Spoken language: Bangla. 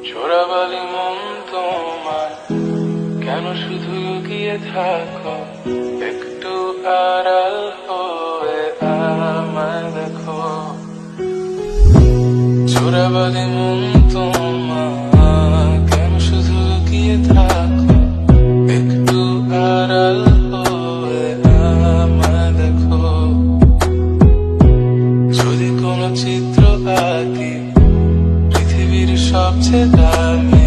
চোরাবালি মন তোমার কেন শুধু লুকিয়ে থাকো, একটু আড়াল হয়ে আমায় দেখো। চোরাবালি মন তোমার কেন শুধু লুকিয়ে থাকো, একটু আড়াল হয়ে আমায় দেখো। যদি কোনো চিত্র আঁকি পৃথিবীর সবচেয়ে দামি